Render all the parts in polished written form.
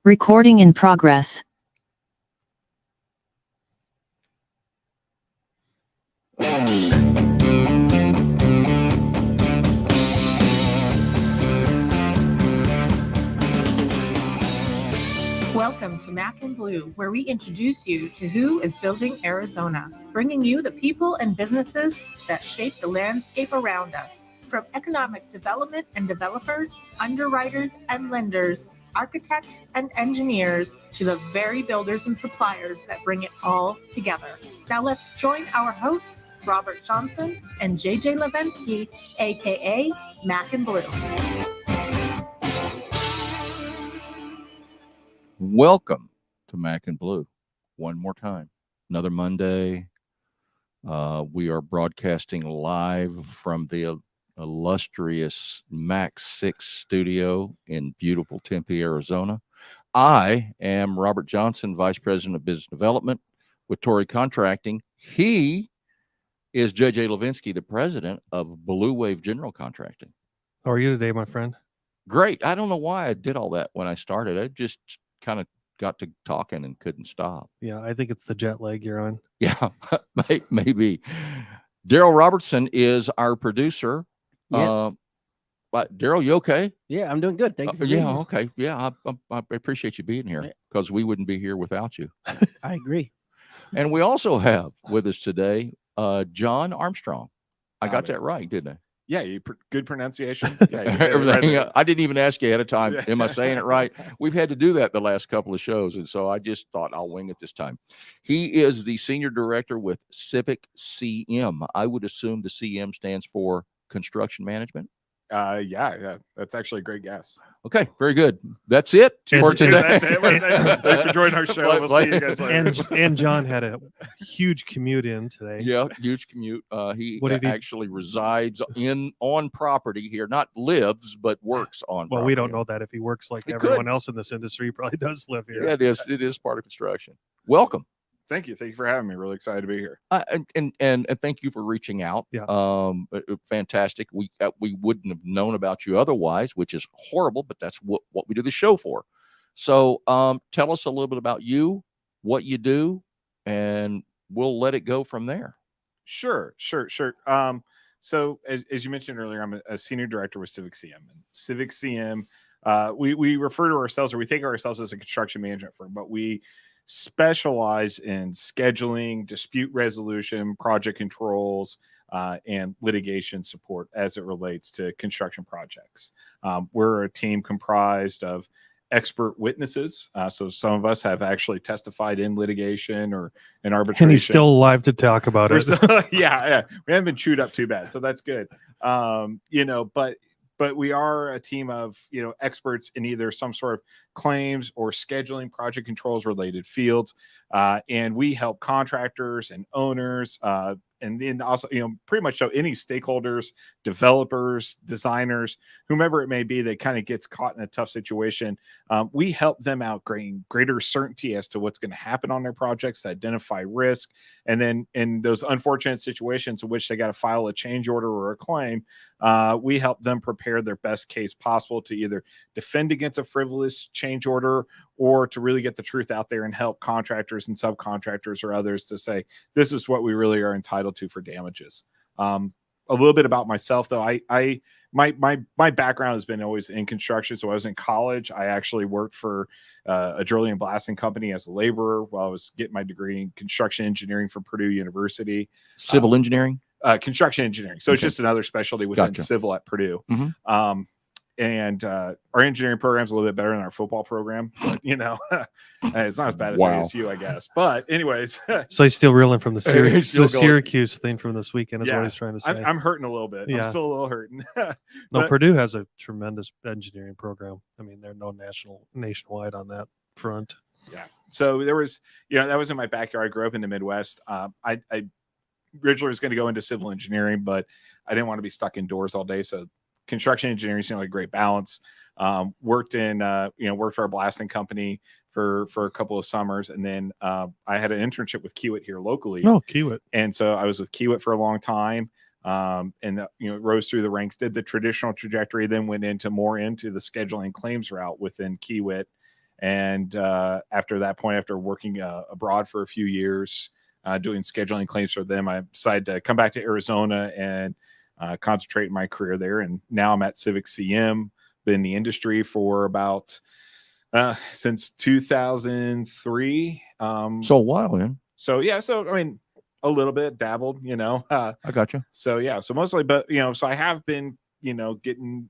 Recording in progress. Welcome to Mac and Blue, where we introduce you to who is building Arizona, bringing you the people and businesses that shape the landscape around us. From economic development and developers, underwriters and lenders, architects and engineers, to the very builders and suppliers that bring it all together. Now let's join our hosts, Robert Johnson and JJ Levinsky, aka Mac and Blue. Welcome to Mac and Blue. One more time. Another Monday. We are broadcasting live from the illustrious Mac 6 studio in beautiful Tempe, Arizona. I am Robert Johnson, Vice President of Business Development with Torrey Contracting. He is JJ Levinsky, the President of Blue Wave General Contracting. How are you today, my friend? Great. I don't know why I did all that when I started. I just kind of got to talking and couldn't stop. Yeah, I think it's the jet lag you're on. Yeah, maybe. Daryl Robertson is our producer. Yes. But Daryl, you okay? Yeah, I'm doing good. Thank you for being here. Okay. Yeah, I appreciate you being here because we wouldn't be here without you. I agree. And we also have with us today John Armstrong. I got that right, didn't I? Yeah, good pronunciation. Yeah, everything. right. I didn't even ask you ahead of time. Am I saying it right? We've had to do that the last couple of shows, and so I just thought I'll wing it this time. He is the senior director with Civic CM. I would assume the CM stands for construction management. Yeah, that's actually a great guess. Okay, very good. That's it for today. That's it. Thanks for joining our show. We'll see you guys later. And John had a huge commute in today. Yeah, huge commute. He What did he- actually resides on property here, not lives, but works on. Well, property. we don't know that. If he works like He everyone else in this industry, he probably does live here. Yeah, it is. It is part of construction. Welcome. Thank you for having me. Really excited to be here. And thank you for reaching out. Yeah. Fantastic. We wouldn't have known about you otherwise, which is horrible, but that's what we do the show for. So tell us a little bit about you, what you do, and we'll let it go from there. Sure. So as you mentioned earlier, I'm a senior director with Civic CM. And Civic CM, we refer to ourselves, or we think of ourselves as a construction management firm, but we specialize in scheduling, dispute resolution, project controls, and litigation support as it relates to construction projects. We're a team comprised of expert witnesses. So some of us have actually testified in litigation or in arbitration. And he's still alive to talk about it. Yeah. We haven't been chewed up too bad. So that's good. But we are a team of, experts in either some sort of claims or scheduling, project controls related fields. And we help contractors and owners, and then also, pretty much so any stakeholders, developers, designers, whomever it may be that kind of gets caught in a tough situation. We help them out gain greater certainty as to what's going to happen on their projects, to identify risk. And then in those unfortunate situations in which they got to file a change order or a claim, we help them prepare their best case possible to either defend against a frivolous change order or to really get the truth out there and help contractors and subcontractors or others to say, this is what we really are entitled to for damages. A little bit about myself, though. My background has been always in construction. So I was in college. I actually worked for a drilling and blasting company as a laborer while I was getting my degree in construction engineering from Purdue University. Civil engineering? Construction engineering. So It's just another specialty within civil at Purdue. Mm-hmm. And our engineering program is a little bit better than our football program, but it's not as bad as ASU, I guess. But anyways, So he's still reeling from the Still Syracuse thing from this weekend is what he's trying to say. I'm hurting a little bit. Yeah. I'm still a little hurting. No, Purdue has a tremendous engineering program. I mean, they're nationwide on that front. Yeah. So there was, that was in my backyard. I grew up in the Midwest. I originally was going to go into civil engineering, but I didn't want to be stuck indoors all day. So construction engineering seemed like a great balance. Worked for a blasting company for a couple of summers. And then I had an internship with Kiewit here locally. Oh, Kiewit. And so I was with Kiewit for a long time. And rose through the ranks, did the traditional trajectory, then went into the scheduling claims route within Kiewit. And after that point, after working abroad for a few years, doing scheduling claims for them, I decided to come back to Arizona and concentrate my career there. And now I'm at Civic CM, been in the industry for about since 2003. So a while, man. So yeah, so I mean, a little bit dabbled, I got you. So yeah, so mostly, but so I have been, getting,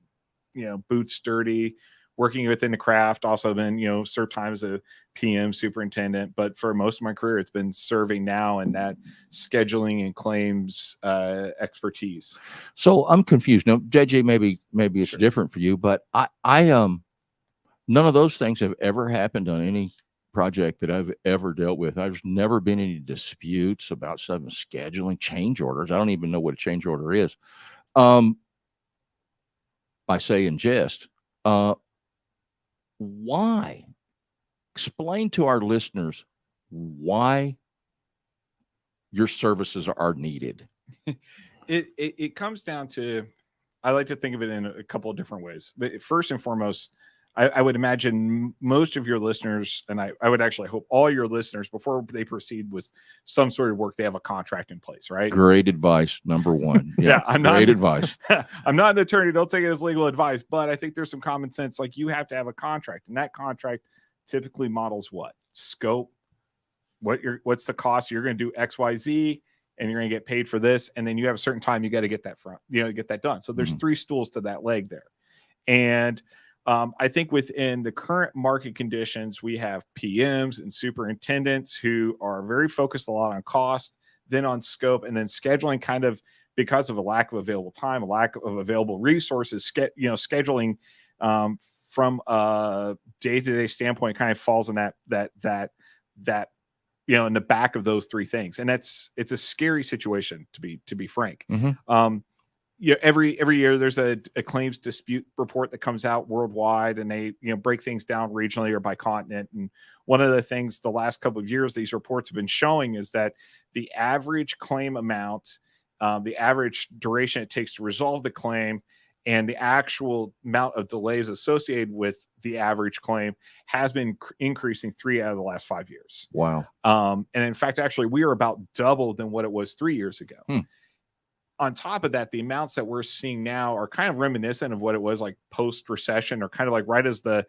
boots dirty, working within the craft. Also been, served time as a PM superintendent, but for most of my career, it's been serving now in that scheduling and claims expertise. So I'm confused. Now, JJ, maybe it's Sure. different for you, but I none of those things have ever happened on any project that I've ever dealt with. There's never been any disputes about some scheduling change orders. I don't even know what a change order is. I say in jest, why? Explain to our listeners why your services are needed. It comes down to, I like to think of it in a couple of different ways. But first and foremost, I would imagine most of your listeners, and I would actually hope all your listeners, before they proceed with some sort of work, they have a contract in place, right? Great advice, number one. Yeah, I'm not great advice. I'm not an attorney. Don't take it as legal advice, but I think there's some common sense. Like, you have to have a contract, and that contract typically models what? Scope. What's the cost? You're going to do X, Y, Z, and you're going to get paid for this. And then you have a certain time you got to get that get that done. So there's three stools to that leg there. And I think within the current market conditions, we have PMs and superintendents who are very focused a lot on cost, then on scope, and then scheduling, kind of because of a lack of available time, a lack of available resources. Scheduling from a day-to-day standpoint kind of falls in that in the back of those three things, and it's a scary situation, to be frank. Every year there's a claims dispute report that comes out worldwide, and they break things down regionally or by continent. And one of the things the last couple of years these reports have been showing is that the average claim amount, the average duration it takes to resolve the claim, and the actual amount of delays associated with the average claim has been increasing 3 out of the last 5 years. Wow. And in fact, actually, we are about double than what it was 3 years ago. On top of that, the amounts that we're seeing now are kind of reminiscent of what it was like post-recession, or kind of like right as the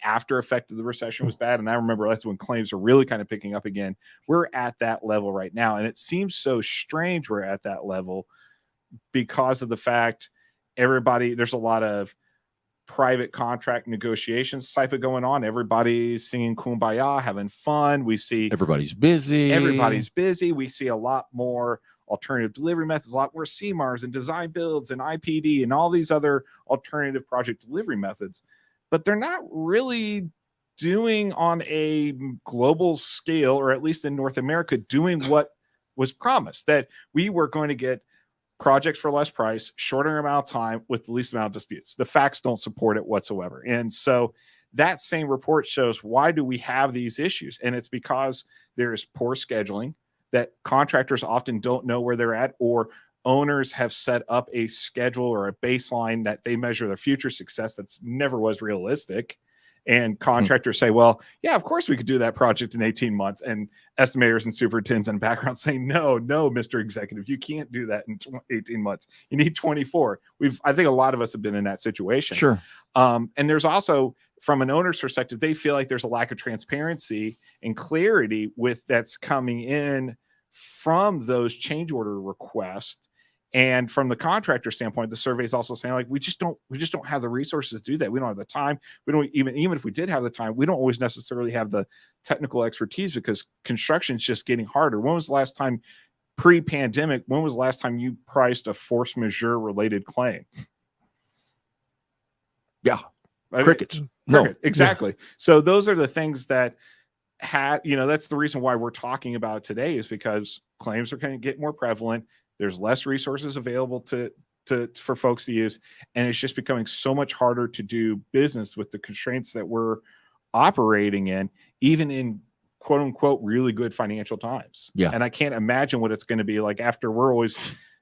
after effect of the recession was bad. And I remember that's when claims are really kind of picking up again. We're at that level right now. And it seems so strange we're at that level because of the fact there's a lot of private contract negotiations type of going on. Everybody's singing Kumbaya, having fun. We see everybody's busy. We see a lot more alternative delivery methods, a lot more CMARs and design builds and IPD and all these other alternative project delivery methods, but they're not really doing on a global scale, or at least in North America, doing what was promised, that we were going to get projects for less price, shorter amount of time with the least amount of disputes. The facts don't support it whatsoever. And so that same report shows, why do we have these issues? And it's because there is poor scheduling, that contractors often don't know where they're at, or owners have set up a schedule or a baseline that they measure their future success that's never was realistic. And contractors say, well, yeah, of course we could do that project in 18 months. And estimators and superintendents in the background saying, no, Mr. Executive, you can't do that in 18 months. You need 24. I think a lot of us have been in that situation. Sure. And there's also, from an owner's perspective, they feel like there's a lack of transparency and clarity that's coming in from those change order requests. And from the contractor standpoint, the survey is also saying, like, we just don't have the resources to do that. We don't have the time. We don't even if we did have the time, we don't always necessarily have the technical expertise, because construction is just getting harder. When was the last time, pre-pandemic, when was the last time you priced a force majeure related claim? Yeah. Crickets. No, exactly. Yeah. So those are the things that that's the reason why we're talking about it today, is because claims are going to get more prevalent. There's less resources available for folks to use, and it's just becoming so much harder to do business with the constraints that we're operating in, even in quote unquote really good financial times. Yeah. And I can't imagine what it's going to be like after. We're always,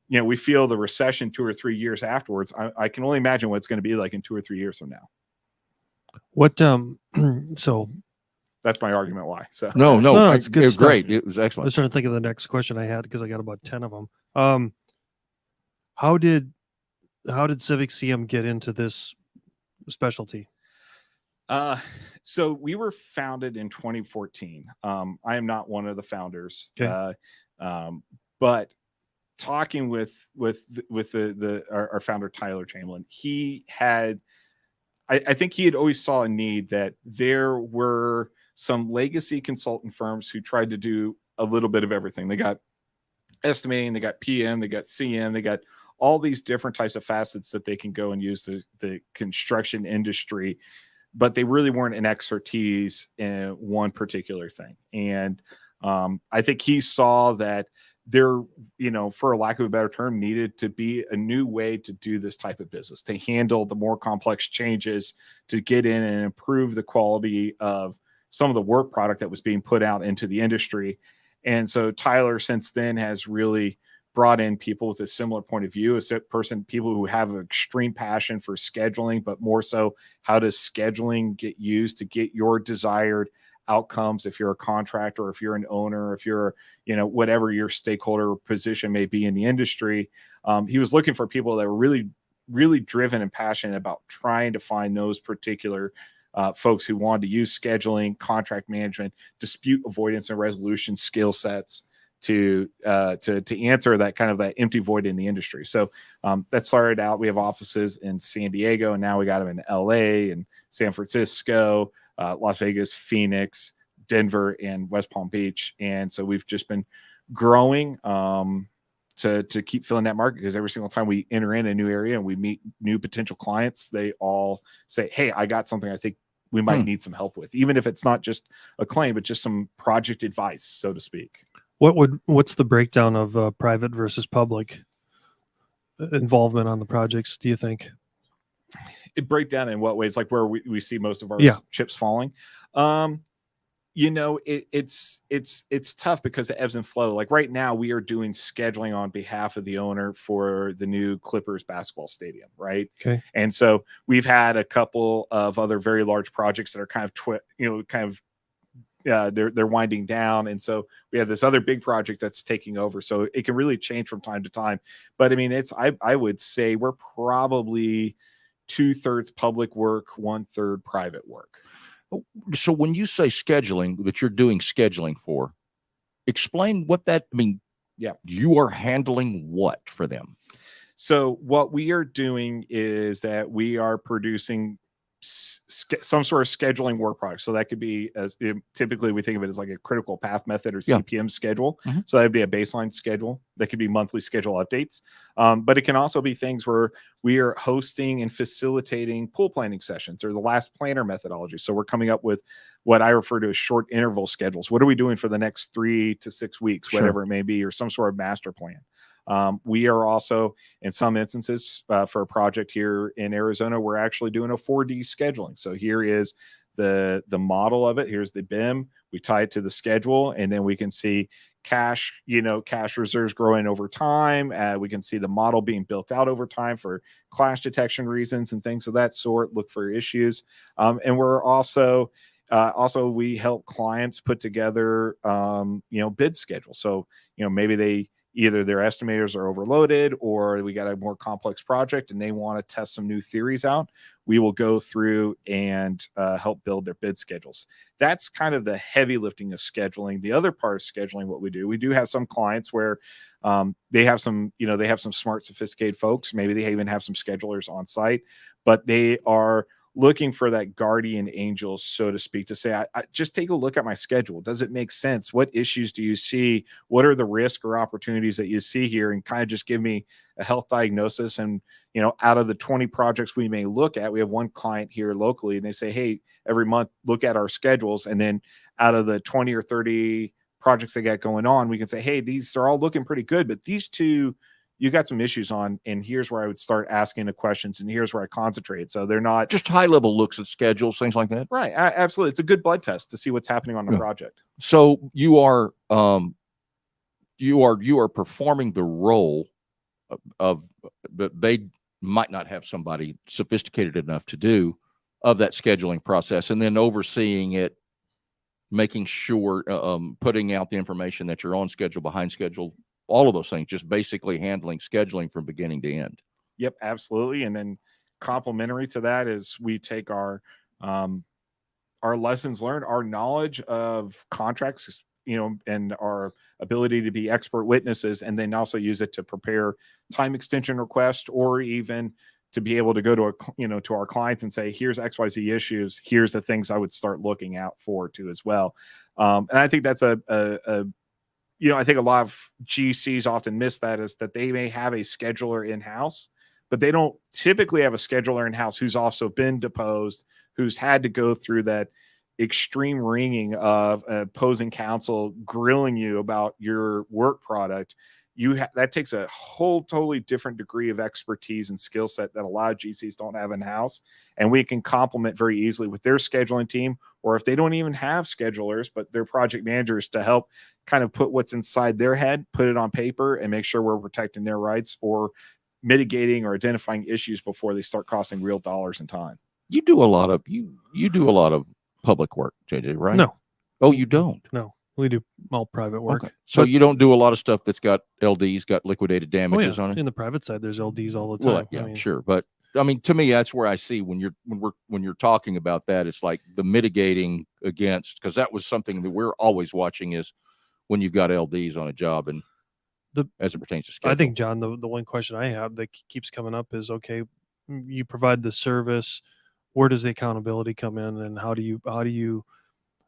we feel the recession 2 or 3 years afterwards. I can only imagine what it's going to be like in 2 or 3 years from now. What so That's my argument why. So No, No, I- it's good it was stuff. great. It was I was excellent. trying to think of the next question I had because I got about 10 of them. How did Civic CM get into this specialty? So we were founded in 2014. I am not one of the founders. Okay. But talking with our founder Tyler Chamberlain, I think he had always saw a need that there were some legacy consultant firms who tried to do a little bit of everything. They got estimating, they got PM, they got CM, they got all these different types of facets that they can go and use the construction industry, but they really weren't an expertise in one particular thing. And I think he saw that there, for a lack of a better term, needed to be a new way to do this type of business, to handle the more complex changes, to get in and improve the quality of some of the work product that was being put out into the industry. And so Tyler since then has really brought in people with a similar point of view, people who have an extreme passion for scheduling, but more so how does scheduling get used to get your desired outcomes if you're a contractor, or if you're an owner, if you're, whatever your stakeholder position may be in the industry. He was looking for people that were really, really driven and passionate about trying to find those particular folks who wanted to use scheduling, contract management, dispute avoidance and resolution skill sets to answer that kind of that empty void in the industry. So that started out. We have offices in San Diego, and now we got them in LA and San Francisco, Las Vegas, Phoenix, Denver, and West Palm Beach. And so we've just been growing to keep filling that market, because every single time we enter in a new area and we meet new potential clients, they all say, hey, I got something I think we might need some help with, even if it's not just a claim, but just some project advice, so to speak. What's the breakdown of private versus public involvement on the projects, do you think? It break down in what ways? Like where we see most of our chips falling? It's tough because it ebbs and flow. Like right now we are doing scheduling on behalf of the owner for the new Clippers basketball stadium, right? Okay. And so we've had a couple of other very large projects that are kind of they're winding down, and so we have this other big project that's taking over. So it can really change from time to time. But I mean, I would say we're probably 2/3 public work, 1/3 private work. So when you say scheduling, that you're doing scheduling for, explain what that, I mean, yeah, you are handling what for them? So what we are doing is that we are producing some sort of scheduling work product. So that could be, typically we think of it as like a critical path method or CPM schedule. Mm-hmm. So that'd be a baseline schedule. That could be monthly schedule updates. But it can also be things where we are hosting and facilitating pool planning sessions, or the last planner methodology. So we're coming up with what I refer to as short interval schedules. What are we doing for the next 3 to 6 weeks, whatever it may be, or some sort of master plan. We are also, in some instances, for a project here in Arizona, we're actually doing a 4D scheduling. So here is the model of it. Here's the BIM. We tie it to the schedule, and then we can see cash reserves growing over time. We can see the model being built out over time for clash detection reasons and things of that sort. Look for issues, and we're also we help clients put together bid schedules. So maybe either their estimators are overloaded, or we got a more complex project and they want to test some new theories out. We will go through and help build their bid schedules. That's kind of the heavy lifting of scheduling. The other part of scheduling, what we do have some clients where they have some smart, sophisticated folks. Maybe they even have some schedulers on site, but they are looking for that guardian angel, so to speak, to say, I just take a look at my schedule. Does it make sense? What issues do you see? What are the risks or opportunities that you see here? And kind of just give me a health diagnosis. And, out of the 20 projects we may look at, we have one client here locally, and they say, hey, every month, look at our schedules. And then out of the 20 or 30 projects they got going on, we can say, hey, these are all looking pretty good, but these two, you got some issues on, and here's where I would start asking the questions, and here's where I concentrate. So they're not just high level looks at schedules, things like that. Right. Absolutely. It's a good blood test to see what's happening on the project. So you are performing the role of that they might not have somebody sophisticated enough to do, of that scheduling process, and then overseeing it, making sure, putting out the information that you're on schedule, behind schedule, all of those things, just basically handling scheduling from beginning to end. Yep, absolutely. And then complementary to that is we take our lessons learned, our knowledge of contracts, and our ability to be expert witnesses, and then also use it to prepare time extension requests, or even to be able to go to to our clients and say, here's XYZ issues. Here's the things I would start looking out for too as well. And I think that's I think a lot of GCs often miss that, is that they may have a scheduler in-house, but they don't typically have a scheduler in-house who's also been deposed, who's had to go through that extreme ringing of opposing counsel grilling you about your work product. That takes a whole totally different degree of expertise and skill set that a lot of GCs don't have in-house, and we can complement very easily with their scheduling team, or if they don't even have schedulers but their project managers, to help kind of put what's inside their head, put it on paper, and make sure we're protecting their rights or mitigating or identifying issues before they start costing real dollars and time. You do a lot of you do a lot of public work, JJ, right? No. Oh, you don't? No, we do all private work. Okay. So But- you don't do a lot of stuff that's got LDs, got liquidated Oh, damages yeah. on it? In the private side, there's LDs all the time. Well, yeah, I mean, sure. But I mean, to me, that's where I see when you're talking about that, it's like the mitigating against, because that was something that we're always watching, is when you've got LDs on a job, and as it pertains to schedule. I think, John, the one question I have that keeps coming up is, okay, you provide the service, where does the accountability come in, and how do you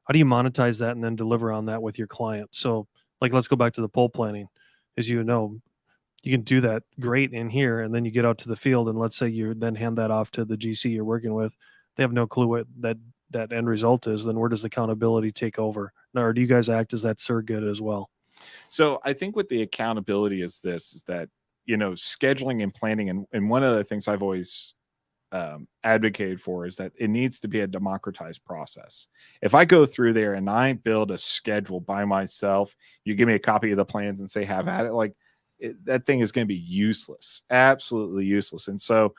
monetize that and then deliver on that with your client? So, like, let's go back to the pole planning. As you know, you can do that great in here, and then you get out to the field, and let's say you then hand that off to the GC you're working with. They have no clue what that end result is. Then where does accountability take over? Now, or do you guys act as that surrogate as well? So I think with the accountability is that, scheduling and planning, and one of the things I've always advocated for is that it needs to be a democratized process. If I go through there and I build a schedule by myself, you give me a copy of the plans and say, have at it, that thing is going to be useless, absolutely useless. And so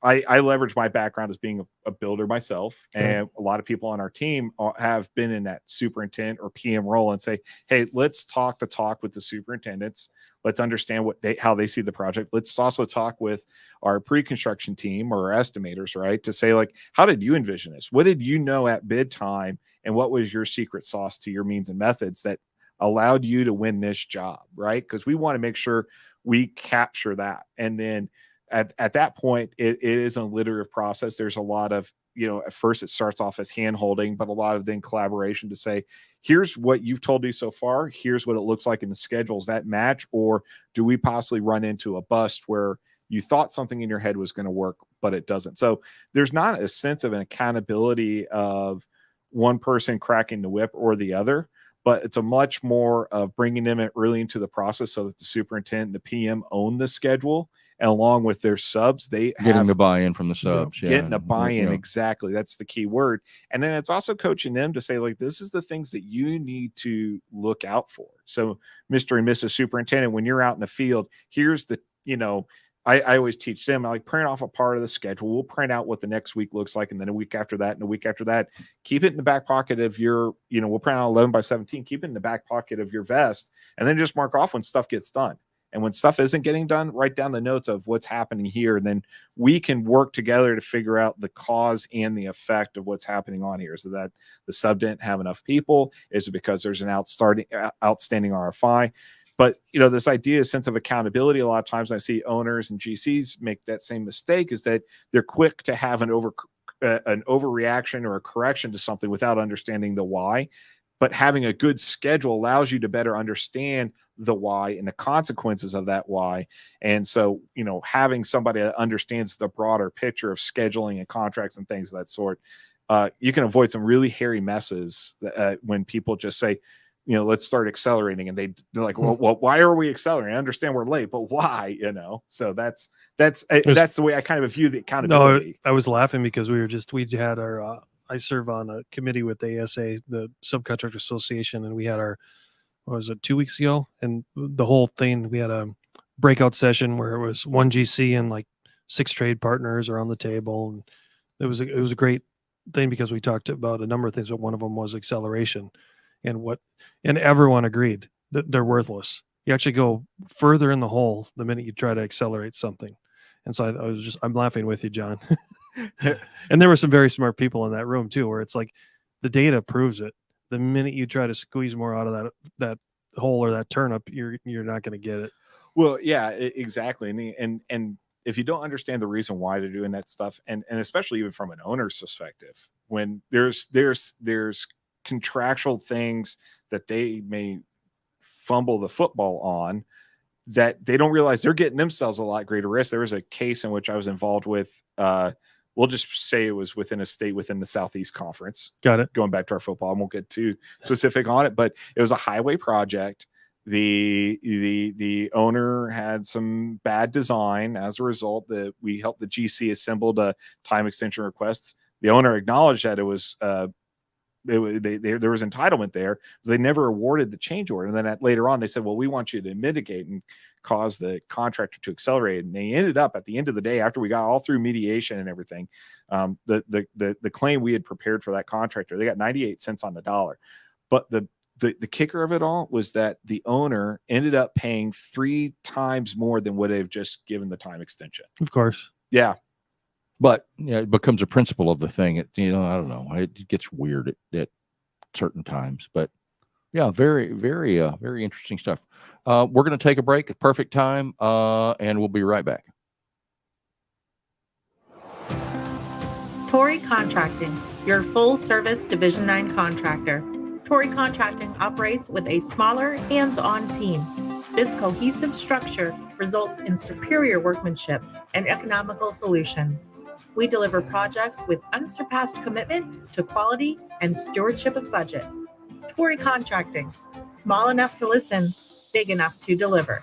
I leverage my background as being a builder myself, and a lot of people on our team have been in that superintendent or PM role and say, hey, let's talk the talk with the superintendents. Let's understand how they see the project. Let's also talk with our pre-construction team or our estimators, right? To say, how did you envision this? What did you know at bid time? And what was your secret sauce to your means and methods that allowed you to win this job, right? Because we want to make sure we capture that. And then at that point, it is an iterative process. There's a lot of, at first it starts off as hand holding, but a lot of then collaboration to say, here's what you've told me so far. Here's what it looks like in the schedules that match, or do we possibly run into a bust where you thought something in your head was going to work, but it doesn't. So there's not a sense of an accountability of one person cracking the whip or the other, but it's a much more of bringing them early into the process so that the superintendent and the PM own the schedule, and along with their subs, they getting the buy-in from the subs. Getting a buy-in, exactly. That's the key word. And then it's also coaching them to say, this is the things that you need to look out for. So, Mr. and Mrs. Superintendent, when you're out in the field, here's the, I always teach them, print off a part of the schedule. We'll print out what the next week looks like, and then a week after that, and a week after that. Keep it in the back pocket of your, we'll print out 11 by 17. Keep it in the back pocket of your vest, and then just mark off when stuff gets done. And when stuff isn't getting done, write down the notes of what's happening here. And then we can work together to figure out the cause and the effect of what's happening on here. So that the sub didn't have enough people? Is it because there's an outstanding RFI? But, this idea, a sense of accountability, a lot of times I see owners and GCs make that same mistake, is that they're quick to have an overreaction or a correction to something without understanding the why. But having a good schedule allows you to better understand the why and the consequences of that why. And so, having somebody that understands the broader picture of scheduling and contracts and things of that sort, you can avoid some really hairy messes when people just say, let's start accelerating. And they're like, well, why are we accelerating? I understand we're late, but why, So that's the way I kind of view the accountability. No, I was laughing because we had our, I serve on a committee with the ASA, the Subcontractor Association, and we had our, 2 weeks ago? And the whole thing, we had a breakout session where it was one GC and 6 trade partners around the table. And it was a great thing because we talked about a number of things, but one of them was acceleration, and everyone agreed that they're worthless. You actually go further in the hole the minute you try to accelerate something. And so I'm laughing with you, John. And there were some very smart people in that room too, where it's like the data proves it. The minute you try to squeeze more out of that hole or that turnip, you're not going to get it. Well, yeah, exactly. And if you don't understand the reason why they're doing that stuff, and especially even from an owner's perspective, when there's contractual things that they may fumble the football on, that they don't realize they're getting themselves a lot greater risk. There was a case in which I was involved with. We'll just say it was within a state within the Southeast Conference. Got it. Going back to our football, I won't get too specific on it, but it was a highway project. The owner had some bad design. As a result, that we helped the GC assembled a time extension requests. The owner acknowledged that it was there was entitlement there. But they never awarded the change order. And then later on, they said, well, we want you to mitigate and cause the contractor to accelerate. And they ended up at the end of the day, after we got all through mediation and everything, the claim we had prepared for that contractor, they got 98 cents on the dollar. But the kicker of it all was that the owner ended up paying 3 times more than what they've just given the time extension. Of course. Yeah. But it becomes a principle of the thing. I don't know. It gets weird at certain times. But yeah, very, very, very interesting stuff. We're going to take a break at perfect time, and we'll be right back. Torrey Contracting, your full-service Division 9 contractor. Torrey Contracting operates with a smaller, hands-on team. This cohesive structure results in superior workmanship and economical solutions. We deliver projects with unsurpassed commitment to quality and stewardship of budget. Torrey Contracting, small enough to listen, big enough to deliver.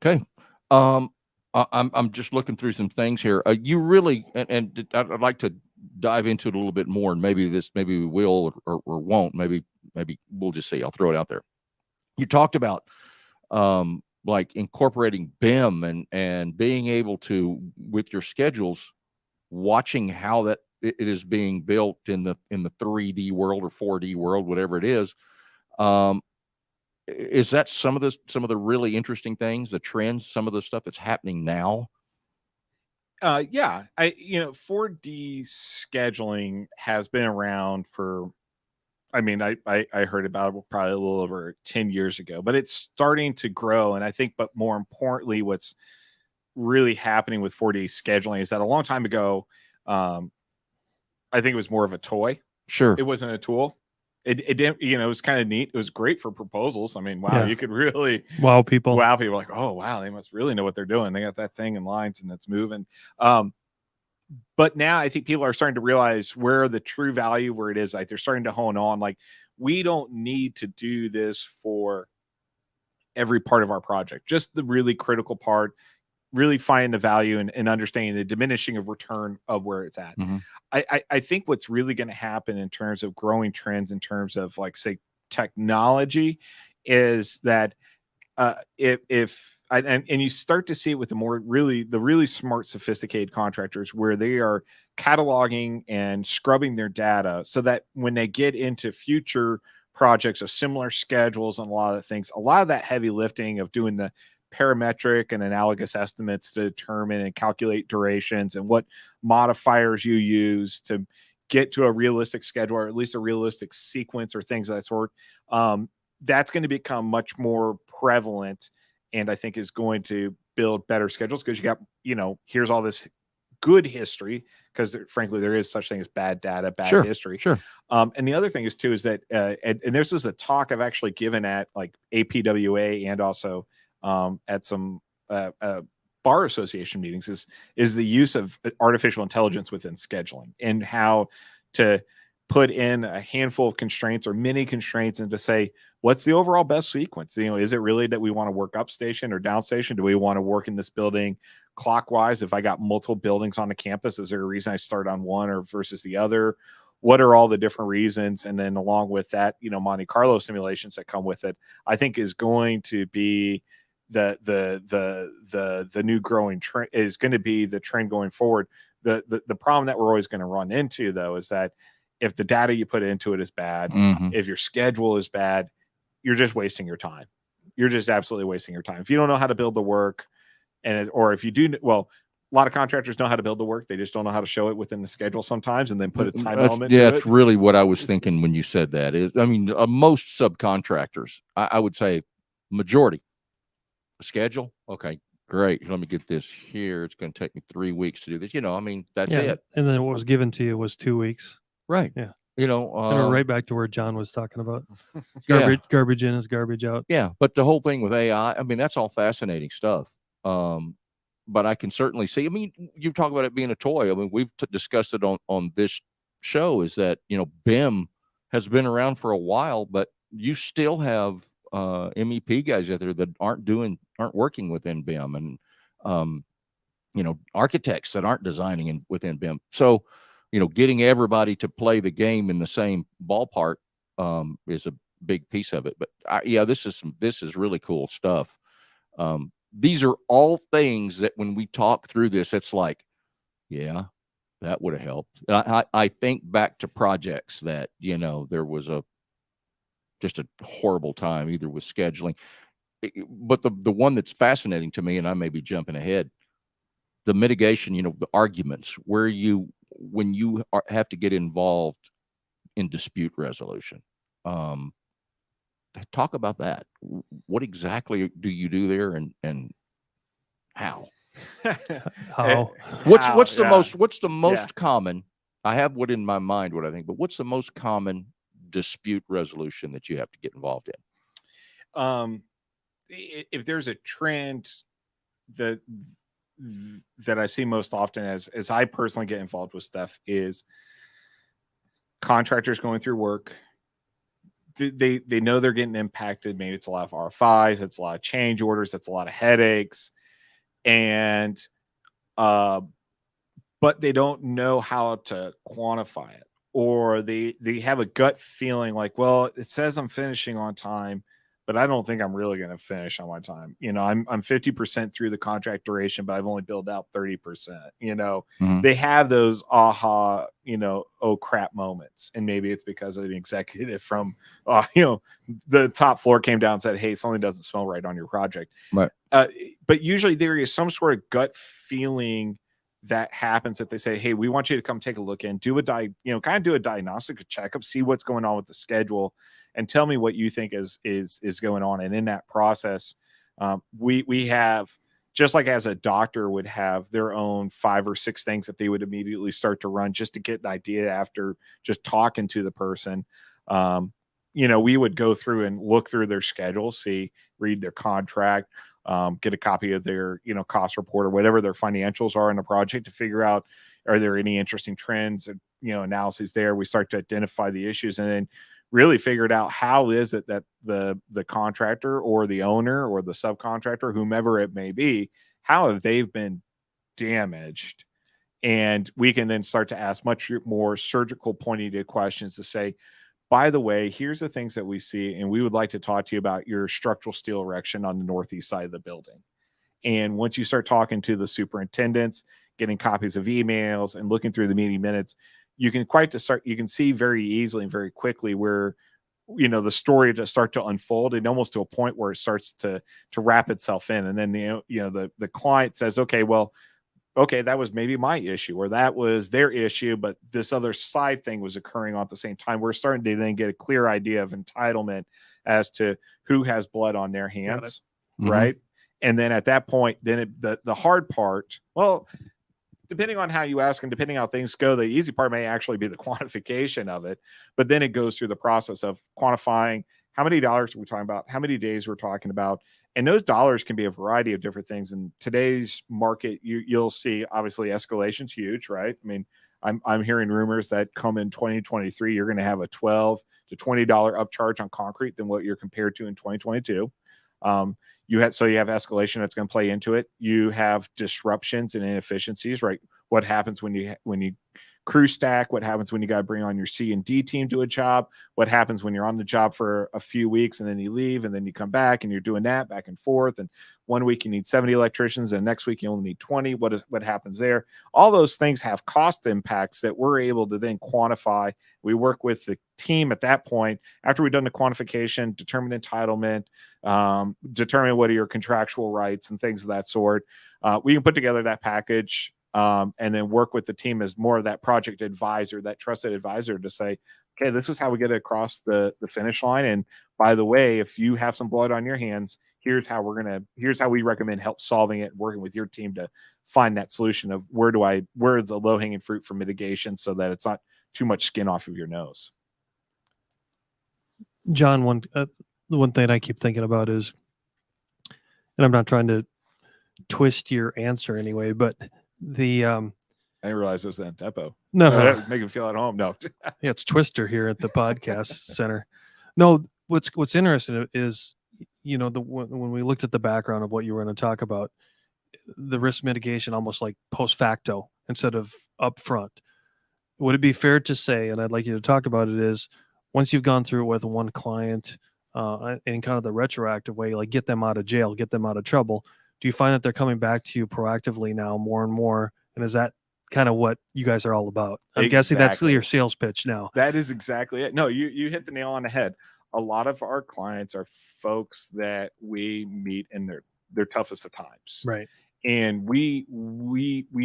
Okay. I'm just looking through some things here. You really, and I'd like to dive into it a little bit more, and maybe we will or won't. Maybe we'll just see. I'll throw it out there. You talked about like incorporating BIM and being able to, with your schedules, watching how that it is being built in the 3D world or 4D world, whatever it is. Is that some of the really interesting things, the trends, some of the stuff that's happening now? Yeah, 4D scheduling has been around for, I heard about it probably a little over 10 years ago, but it's starting to grow. And I think, but more importantly, what's really happening with 4D scheduling is that a long time ago, I think it was more of a toy. Sure. It wasn't a tool. It didn't, it was kind of neat. It was great for proposals. Wow, Yeah. You could really Wow people. Like, oh, wow, they must really know what they're doing. They got that thing in lines and it's moving. But now I think people are starting to realize where the true value, where it is, like they're starting to hone on, like, we don't need to do this for every part of our project, just the really critical part, really finding the value and understanding the diminishing of return of where it's at. Mm-hmm. I think what's really going to happen in terms of growing trends, in terms of, like, say, technology, is that if you start to see it with the really smart, sophisticated contractors, where they are cataloging and scrubbing their data so that when they get into future projects of similar schedules and a lot of things, a lot of that heavy lifting of doing the parametric and analogous estimates to determine and calculate durations and what modifiers you use to get to a realistic schedule, or at least a realistic sequence, or things of that sort, that's going to become much more prevalent, and I think is going to build better schedules, because you got, here's all this good history, because frankly, there is such thing as bad data, bad history. Sure. And the other thing is too, is that, and this is a talk I've actually given at, like, APWA, and also at some bar association meetings, is the use of artificial intelligence within scheduling, and how to put in a handful of constraints or many constraints, and to say, what's the overall best sequence? Is it really that we want to work up station or down station? Do we want to work in this building clockwise? If I got multiple buildings on the campus, is there a reason I start on one or versus the other? What are all the different reasons? And then along with that, Monte Carlo simulations that come with it, I think is going to be the new growing trend is going to be the trend going forward. The problem that we're always going to run into, though, is that if the data you put into it is bad, if your schedule is bad, you're just wasting your time. You're just absolutely wasting your time. If you don't know how to build the work, or if you do, well, a lot of contractors know how to build the work. They just don't know how to show it within the schedule sometimes, and then put a time element to it. That's really what I was thinking when you said that. Most subcontractors, I would say majority, schedule. Okay, great. Let me get this here. It's going to take me 3 weeks to do this. That's it. And then what was given to you was 2 weeks. Right. Yeah. And we're right back to where John was talking about. Yeah. Garbage in is garbage out. Yeah. But the whole thing with AI, that's all fascinating stuff. But I can certainly see, you talk about it being a toy. We've discussed it on this show, is that, BIM has been around for a while, but you still have MEP guys out there that aren't working within BIM, and, architects that aren't designing within BIM. So, getting everybody to play the game in the same ballpark is a big piece of it. But this is really cool stuff. These are all things that when we talk through this, it's like, yeah, that would have helped. And I think back to projects that, there was just a horrible time, either with scheduling. But the one that's fascinating to me, and I may be jumping ahead, the mitigation, the arguments when you have to get involved in dispute resolution. Talk about that. What exactly do you do there, and how? How? What's the most common? I have what in my mind what I think, but what's the most common dispute resolution that you have to get involved in? If there's a trend that I see most often, as I personally get involved with stuff, is contractors going through work. They know they're getting impacted. Maybe it's a lot of RFIs, it's a lot of change orders, it's a lot of headaches, and but they don't know how to quantify it, or they have a gut feeling like, well, it says I'm finishing on time, but I don't think I'm really going to finish on my time. I'm 50% through the contract duration, but I've only billed out 30%. They have those aha, oh crap moments. And maybe it's because of an executive from, the top floor came down and said, hey, something doesn't smell right on your project. Right. But usually there is some sort of gut feeling that happens that they say, hey, we want you to come take a look in, do a kind of do a diagnostic, a checkup, see what's going on with the schedule, and tell me what you think is going on. And in that process, we have, just like as a doctor would have their own 5 or 6 things that they would immediately start to run just to get an idea after just talking to the person. We would go through and look through their schedule, read their contract, get a copy of their, cost report or whatever their financials are in the project to figure out, are there any interesting trends and, analyses there. We start to identify the issues and then really figured out how is it that the contractor or the owner or the subcontractor, whomever it may be, how have they been damaged? And we can then start to ask much more surgical pointed questions to say, by the way, here's the things that we see, and we would like to talk to you about your structural steel erection on the northeast side of the building. And once you start talking to the superintendents, getting copies of emails and looking through the meeting minutes, you can see very easily and very quickly where, the story to start to unfold, and almost to a point where it starts to wrap itself in. And then, the client says, okay, that was maybe my issue, or that was their issue, but this other side thing was occurring on at the same time. We're starting to then get a clear idea of entitlement as to who has blood on their hands, right? And then at that point, then the hard part, well, depending on how you ask and depending on how things go, the easy part may actually be the quantification of it. But then it goes through the process of quantifying how many dollars are we talking about, how many days we're talking about. And those dollars can be a variety of different things. In today's market, you'll see obviously escalation's huge, right? I mean, I'm hearing rumors that come in 2023, you're going to have a $12 to $20 upcharge on concrete than what you're compared to in 2022. You have escalation that's going to play into it. You have disruptions and inefficiencies, right? What happens when you crew stack, what happens when you got to bring on your C&D team to a job, what happens when you're on the job for a few weeks and then you leave and then you come back and you're doing that back and forth. And one week you need 70 electricians and next week you only need 20. What happens there? All those things have cost impacts that we're able to then quantify. We work with the team at that point after we've done the quantification, determine entitlement, determine what are your contractual rights and things of that sort. We can put together that package and then work with the team as more of that project advisor, that trusted advisor, to say, okay, this is how we get it across the finish line. And by the way, if you have some blood on your hands, here's how we recommend help solving it, working with your team to find that solution of where is the low hanging fruit for mitigation so that it's not too much skin off of your nose. John, the one thing I keep thinking about is, and I'm not trying to twist your answer anyway, but I didn't realize it was that typo. No, make him feel at home. No, yeah, it's Twister here at the podcast center. No, what's interesting is, when we looked at the background of what you were going to talk about, the risk mitigation almost like post facto instead of upfront. Would it be fair to say, and I'd like you to talk about it, is once you've gone through it with one client in kind of the retroactive way, like get them out of jail, get them out of trouble, do you find that they're coming back to you proactively now more and more? And is that kind of what you guys are all about? I'm guessing that's your sales pitch now. That is exactly it. No, you hit the nail on the head. A lot of our clients are folks that we meet in their toughest of times. Right. And we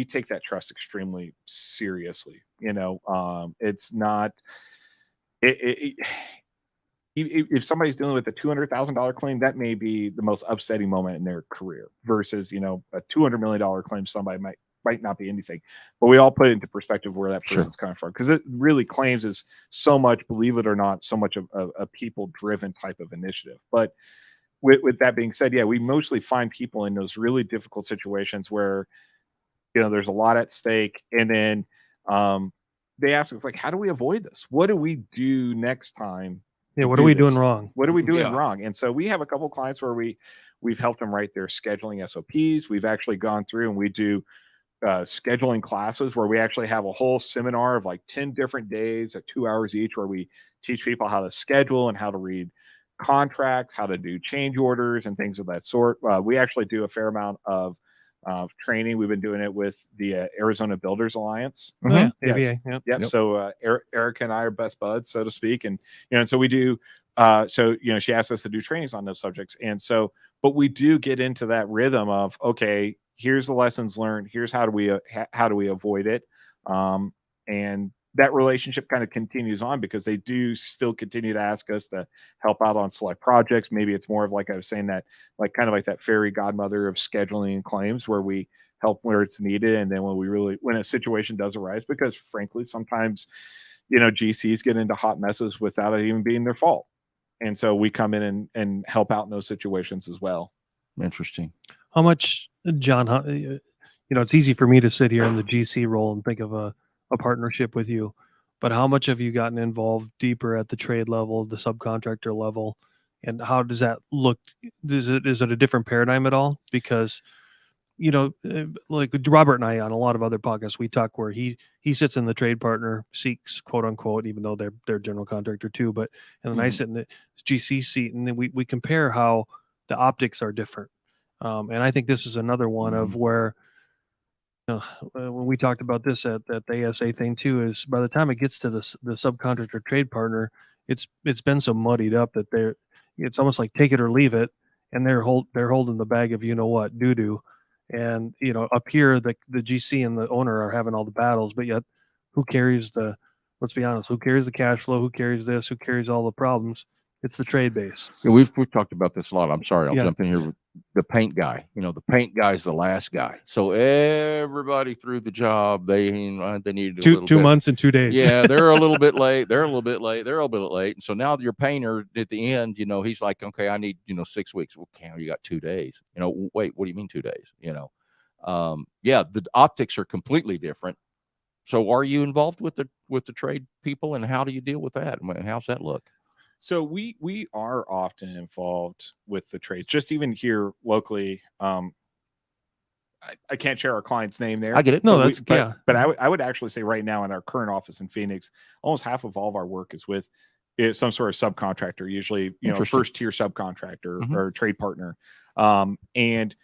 take that trust extremely seriously. It's not if somebody's dealing with a $200,000 claim, that may be the most upsetting moment in their career versus, a $200 million claim. Somebody might not be anything, but we all put it into perspective where that person's coming from. Cause it really claims is so much, believe it or not, so much of a people driven type of initiative. But with that being said, yeah, we mostly find people in those really difficult situations where, there's a lot at stake. And then they ask us, like, how do we avoid this? What do we do next time? Yeah, what are we doing wrong? What are we doing wrong? And so we have a couple of clients where we've helped them write their scheduling SOPs. We've actually gone through and we do scheduling classes where we actually have a whole seminar of like 10 different days at 2 hours each, where we teach people how to schedule and how to read contracts, how to do change orders and things of that sort. We actually do a fair amount of training. We've been doing it with the Arizona Builders Alliance. Mm-hmm. ABA. Yep. So Erica and I are best buds, so to speak. And, so we do, she asked us to do trainings on those subjects. And so, but we do get into that rhythm of, okay, here's the lessons learned. Here's how do we avoid it? And that relationship kind of continues on because they do still continue to ask us to help out on select projects. Maybe it's more of, like I was saying, that like kind of like that fairy godmother of scheduling and claims, where we help where it's needed. And then when a situation does arise, because frankly, sometimes, GCs get into hot messes without it even being their fault. And so we come in and help out in those situations as well. Interesting. How much, John, it's easy for me to sit here in the GC role and think of a partnership with you, but how much have you gotten involved deeper at the trade level, the subcontractor level, and how does that look? Is it a different paradigm at all? Because, like Robert and I on a lot of other podcasts, we talk where he sits in the trade partner seats, quote unquote, even though they're general contractor too, but, and then I sit in the GC seat, and then we compare how the optics are different. And I think this is another one of where, when we talked about this at the ASA thing too, is by the time it gets to the subcontractor trade partner, it's been so muddied up that it's almost like take it or leave it, and they're holding the bag of doo-doo, and up here the GC and the owner are having all the battles, but yet let's be honest, who carries the cash flow, who carries this, who carries all the problems? It's the trade base. Yeah, we've talked about this a lot. I'm sorry, I'll jump in here with the paint guy. The paint guy's the last guy. So everybody through the job, they needed two months and 2 days. Yeah, they're a little bit late. They're a little bit late. And so now your painter at the end, he's like, okay, I need 6 weeks. Well, you got 2 days. Wait, what do you mean 2 days? The optics are completely different. So are you involved with the trade people, and how do you deal with that? How's that look? So we are often involved with the trades, just even here locally. I can't share our client's name there. I get it. No, but that's yeah. But I would actually say right now in our current office in Phoenix, almost half of all of our work is with some sort of subcontractor, usually Interesting. first tier subcontractor Mhm. or trade partner. And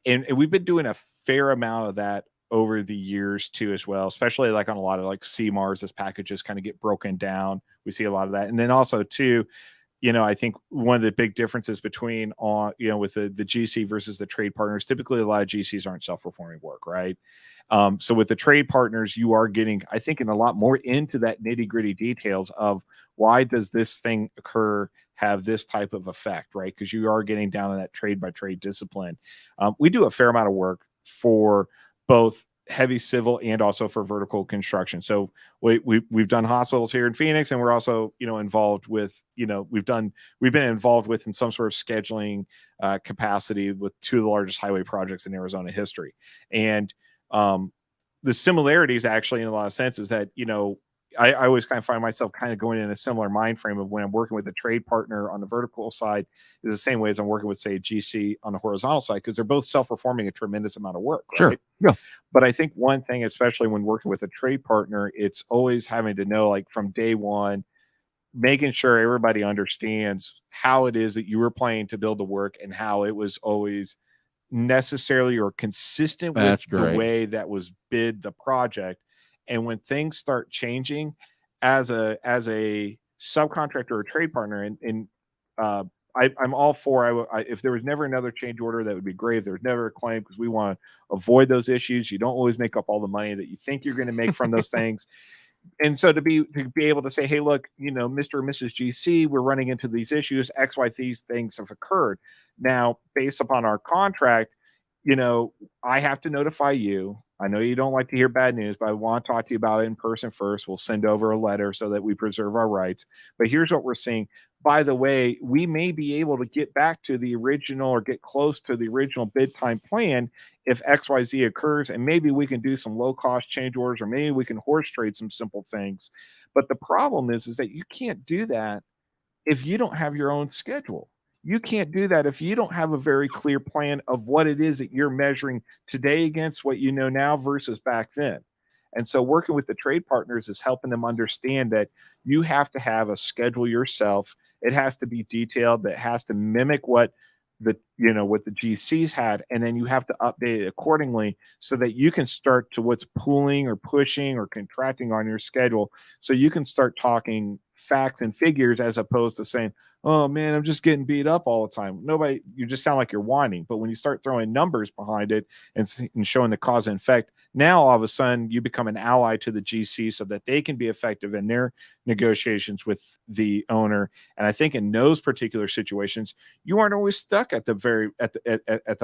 and we've been doing a fair amount of that over the years too, as well, especially like on a lot of like CMARs as packages kind of get broken down. We see a lot of that, and then also too. I think one of the big differences between with the GC versus the trade partners, typically a lot of GCs aren't self-performing work, right? So with the trade partners, you are getting, I think, in a lot more into that nitty-gritty details of why does this thing occur, have this type of effect, right? Because you are getting down in that trade by trade discipline. We do a fair amount of work for both heavy civil and also for vertical construction. So we've done hospitals here in Phoenix, and we're also involved with we've been involved with in some sort of scheduling capacity with two of the largest highway projects in Arizona history. And the similarities actually in a lot of senses that I always kind of find myself kind of going in a similar mind frame of when I'm working with a trade partner on the vertical side is the same way as I'm working with, say, a GC on the horizontal side, because they're both self-performing a tremendous amount of work. Sure. Right? Yeah. But I think one thing, especially when working with a trade partner, it's always having to know, like from day one, making sure everybody understands how it is that you were planning to build the work and how it was always necessarily or consistent That's with the great. way that was bid the project. And when things start changing as a subcontractor or trade partner, I'm all for if there was never another change order, that would be great. If there was never a claim, because we want to avoid those issues. You don't always make up all the money that you think you're going to make from those things. And so to be able to say, hey, look, Mr. or Mrs. GC, we're running into these issues. X, Y, these things have occurred. Now, based upon our contract, I have to notify you. I know you don't like to hear bad news, but I want to talk to you about it in person first. We'll send over a letter so that we preserve our rights. But here's what we're seeing. By the way, we may be able to get back to the original or get close to the original bid time plan if XYZ occurs, and maybe we can do some low cost change orders, or maybe we can horse trade some simple things. But the problem is that you can't do that if you don't have your own schedule. You can't do that if you don't have a very clear plan of what it is that you're measuring today against what you know now versus back then. And so working with the trade partners is helping them understand that you have to have a schedule yourself. It has to be detailed. That has to mimic what what the GCs had, and then you have to update it accordingly so that you can start to what's pooling or pushing or contracting on your schedule, so you can start talking facts and figures as opposed to saying, oh man, I'm just getting beat up all the time. You just sound like you're whining. But when you start throwing numbers behind it and showing the cause and effect, now all of a sudden you become an ally to the GC so that they can be effective in their negotiations with the owner. And I think in those particular situations, you aren't always stuck at the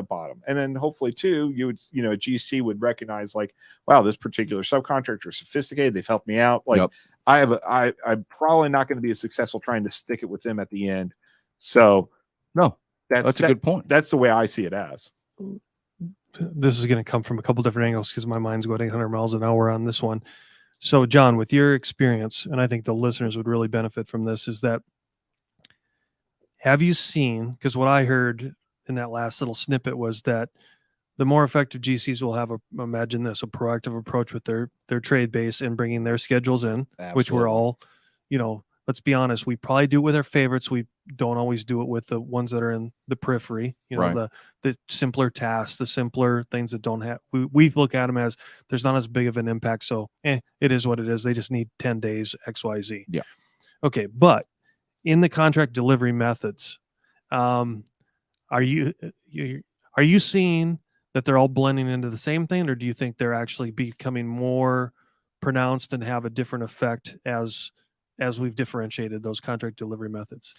bottom. And then hopefully too, you would, a GC would recognize like, wow, this particular subcontractor is sophisticated. They've helped me out. Like, Yep. I'm probably not going to be as successful trying to stick it with them at the end. So no, that's a good point. That's the way I see it as. This is going to come from a couple different angles because my mind's going 800 miles an hour on this one. So John, with your experience, and I think the listeners would really benefit from this, is that have you seen, because what I heard in that last little snippet was that the more effective GCs will have imagine this, a proactive approach with their trade base and bringing their schedules in, Absolutely. which we're all, let's be honest, we probably do it with our favorites. We don't always do it with the ones that are in the periphery, Right. the simpler tasks, the simpler things that don't have, we look at them as there's not as big of an impact. So it is what it is. They just need 10 days, XYZ. Yeah. Okay. But in the contract delivery methods, are you seeing that they're all blending into the same thing, or do you think they're actually becoming more pronounced and have a different effect as we've differentiated those contract delivery methods?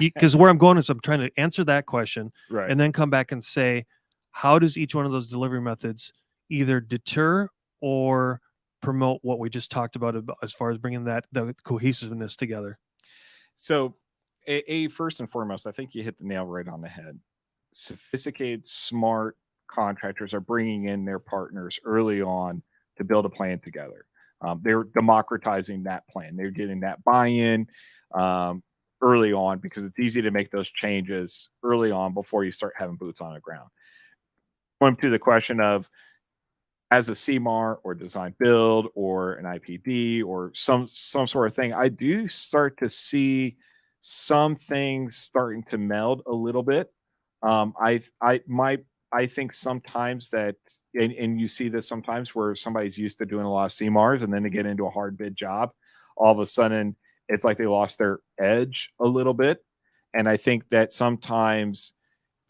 Because where I'm going is I'm trying to answer that question, right, and then come back and say, how does each one of those delivery methods either deter or promote what we just talked about as far as bringing the cohesiveness together? So, first and foremost, I think you hit the nail right on the head. Sophisticated, smart contractors are bringing in their partners early on to build a plan together. They're democratizing that plan. They're getting that buy-in early on, because it's easy to make those changes early on before you start having boots on the ground. Going to the question of, as a CMAR or design build or an IPD or some sort of thing, I do start to see some things starting to meld a little bit. I think sometimes that, and you see this sometimes where somebody's used to doing a lot of CMARs and then they get into a hard bid job, all of a sudden it's like they lost their edge a little bit. And I think that sometimes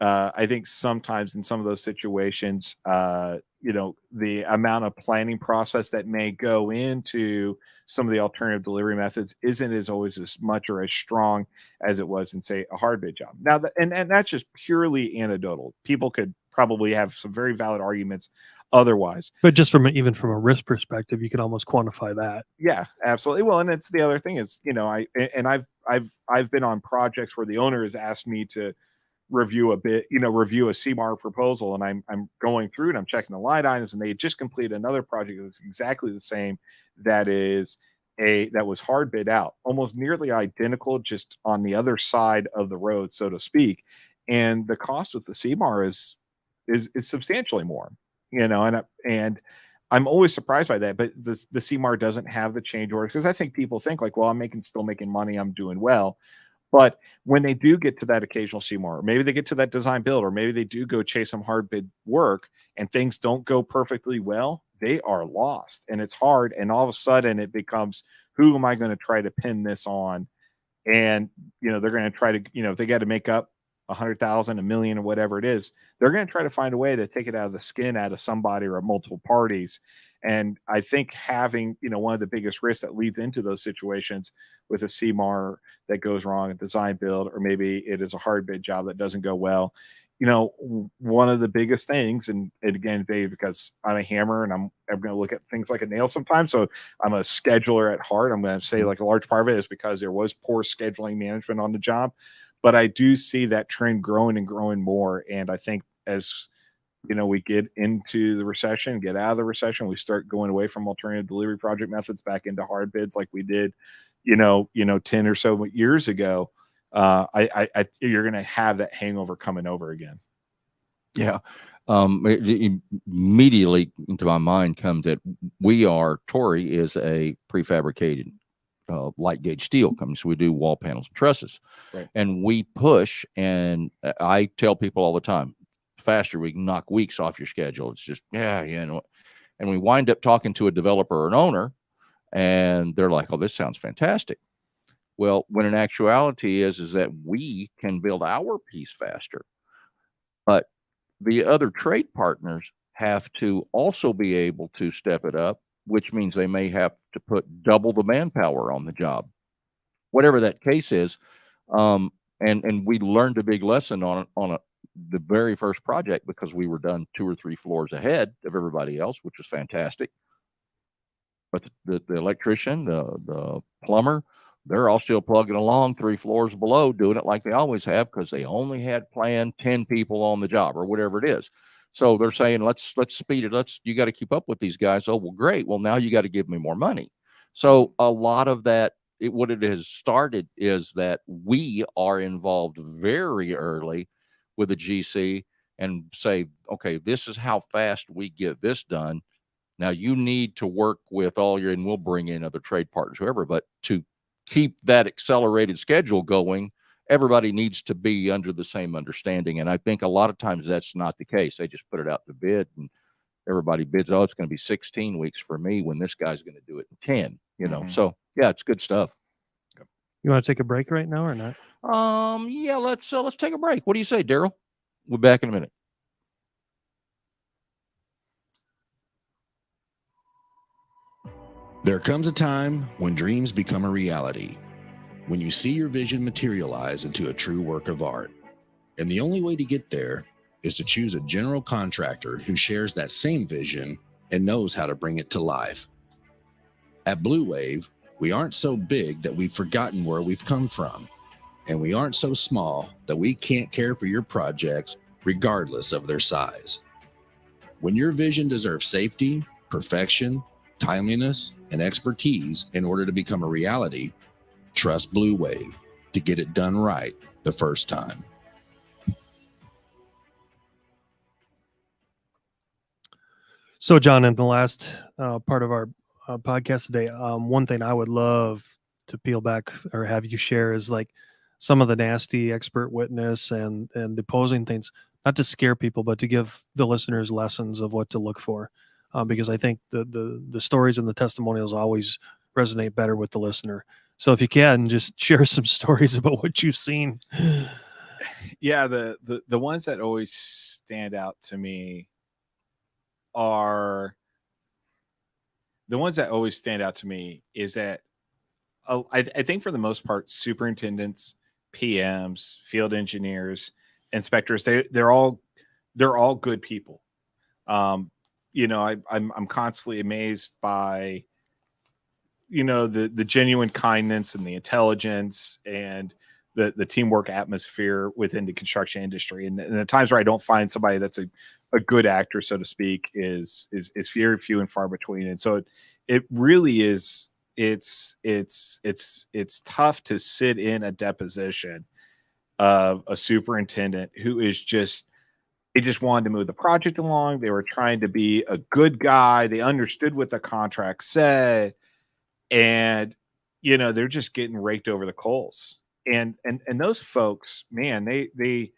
in some of those situations, the amount of planning process that may go into some of the alternative delivery methods isn't as always as much or as strong as it was in, say, a hard bid job. Now, and that's just purely anecdotal. People could probably have some very valid arguments otherwise. But just even from a risk perspective, you can almost quantify that. Yeah, absolutely. Well, and it's the other thing is, I've been on projects where the owner has asked me to review a CMAR proposal, and I'm going through and I'm checking the line items, and they had just completed another project that's exactly the same, that was hard bid out, almost nearly identical, just on the other side of the road, so to speak. And the cost with the CMAR is substantially more, and I'm always surprised by that. But the CMAR doesn't have the change orders, because I think people think like, well, I'm still making money, I'm doing well. But when they do get to that occasional CMAR, or maybe they get to that design build, or maybe they do go chase some hard bid work and things don't go perfectly well, they are lost, and it's hard. And all of a sudden it becomes, who am I going to try to pin this on? And, they're going to try to, if they got to make up 100,000, $1 million, or whatever it is, they're going to try to find a way to take it out of the skin out of somebody or multiple parties. And I think having, one of the biggest risks that leads into those situations with a CMAR that goes wrong, a design build, or maybe it is a hard bid job that doesn't go well. One of the biggest things, and again, Dave, because I'm a hammer and I'm going to look at things like a nail sometimes. So I'm a scheduler at heart. I'm going to say like a large part of it is because there was poor scheduling management on the job. But I do see that trend growing and growing more. And I think as we get into the recession, get out of the recession, we start going away from alternative delivery project methods back into hard bids like we did, 10 or so years ago. You're going to have that hangover coming over again. Yeah. Immediately into my mind comes that Tory is a prefabricated light gauge steel company. So we do wall panels and trusses, right? And we push, and I tell people all the time, faster we can knock weeks off your schedule. It's just, and we wind up talking to a developer or an owner, and they're like, oh, this sounds fantastic. Well, when in actuality is that we can build our piece faster, but the other trade partners have to also be able to step it up, which means they may have to put double the manpower on the job, whatever that case is. And we learned a big lesson on the very first project, because we were done 2 or 3 floors ahead of everybody else, which was fantastic. But the electrician, the plumber, they're all still plugging along 3 floors below, doing it like they always have, because they only had planned 10 people on the job or whatever it is. So they're saying, let's speed it. You got to keep up with these guys. Oh, well, great. Well, now you got to give me more money. So a lot of that, what it has started is that we are involved very early with a GC and say, okay, this is how fast we get this done. Now you need to work with and we'll bring in other trade partners, whoever, but to keep that accelerated schedule going, everybody needs to be under the same understanding. And I think a lot of times that's not the case. They just put it out to bid and everybody bids, oh, it's going to be 16 weeks for me when this guy's going to do it in 10, So yeah, it's good stuff. You want to take a break right now or not? Yeah, let's take a break. What do you say, Daryl? We'll be back in a minute. There comes a time when dreams become a reality, when you see your vision materialize into a true work of art. And the only way to get there is to choose a general contractor who shares that same vision and knows how to bring it to life. At Blue Wave, we aren't so big that we've forgotten where we've come from, and we aren't so small that we can't care for your projects regardless of their size. When your vision deserves safety, perfection, timeliness, and expertise in order to become a reality, trust Blue Wave. to get it done right the first time. So, John, in the last part of our podcast today, one thing I would love to peel back or have you share is like some of the nasty expert witness and deposing things, not to scare people, but to give the listeners lessons of what to look for. Because I think the stories and the testimonials always resonate better with the listener. So if you can, just share some stories about what you've seen. Yeah, the ones that always stand out to me are the ones that always stand out to me is that I think for the most part, superintendents, PMs, field engineers, inspectors, they're all good people. I'm constantly amazed by the genuine kindness and the intelligence and the teamwork atmosphere within the construction industry. And the times where I don't find somebody that's a good actor, so to speak, is very few and far between. And so it really is. It's tough to sit in a deposition of a superintendent who is they just wanted to move the project along. They were trying to be a good guy. They understood what the contract said, and they're just getting raked over the coals. And those folks, man, they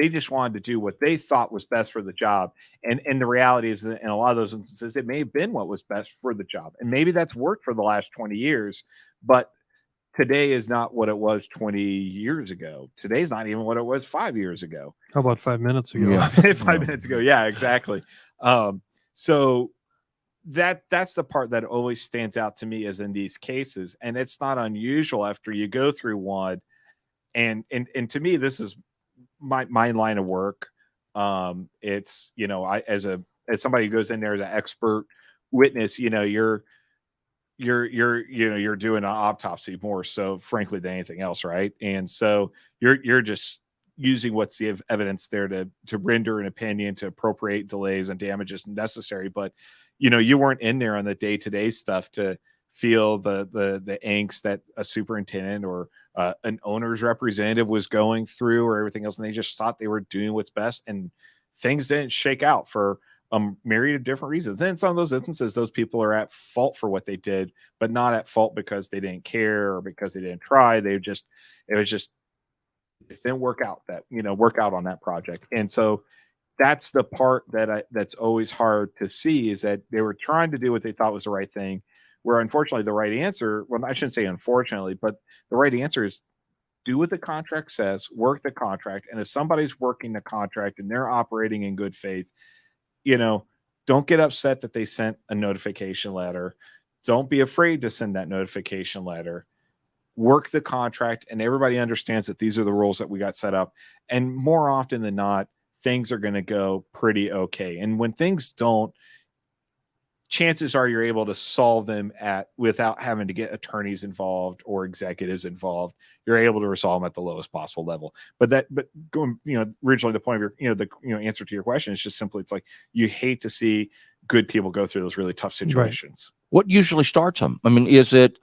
just wanted to do what they thought was best for the job. And the reality is that in a lot of those instances, it may have been what was best for the job. And maybe that's worked for the last 20 years, but today is not what it was 20 years ago. Today's not even what it was 5 years ago. How about 5 minutes ago? Yeah. 5 minutes ago. Yeah, exactly. So that's the part that always stands out to me is in these cases. And it's not unusual after you go through one. And to me, this is my line of work. It's, I, as somebody who goes in there as an expert witness, you're doing an autopsy more so frankly than anything else. Right. And so you're just using what's the evidence there to render an opinion, to appropriate delays and damages necessary. But, you weren't in there on the day-to-day stuff to feel the angst that a superintendent or an owner's representative was going through or everything else. And they just thought they were doing what's best, and things didn't shake out for a myriad of different reasons. And in some of those instances, those people are at fault for what they did, but not at fault because they didn't care or because they didn't try. It didn't work out on that project. And so that's the part that's always hard to see, is that they were trying to do what they thought was the right thing, where unfortunately the right answer, well, I shouldn't say unfortunately, but the right answer is do what the contract says, work the contract. And if somebody's working the contract and they're operating in good faith, don't get upset that they sent a notification letter. Don't be afraid to send that notification letter. Work the contract, and everybody understands that these are the rules that we got set up. And more often than not, things are going to go pretty okay. And when things don't, chances are you're able to solve them without having to get attorneys involved or executives involved. You're able to resolve them at the lowest possible level. But going, originally the point of your, answer to your question is just simply, it's like, you hate to see good people go through those really tough situations. Right. What usually starts them? I mean, is it,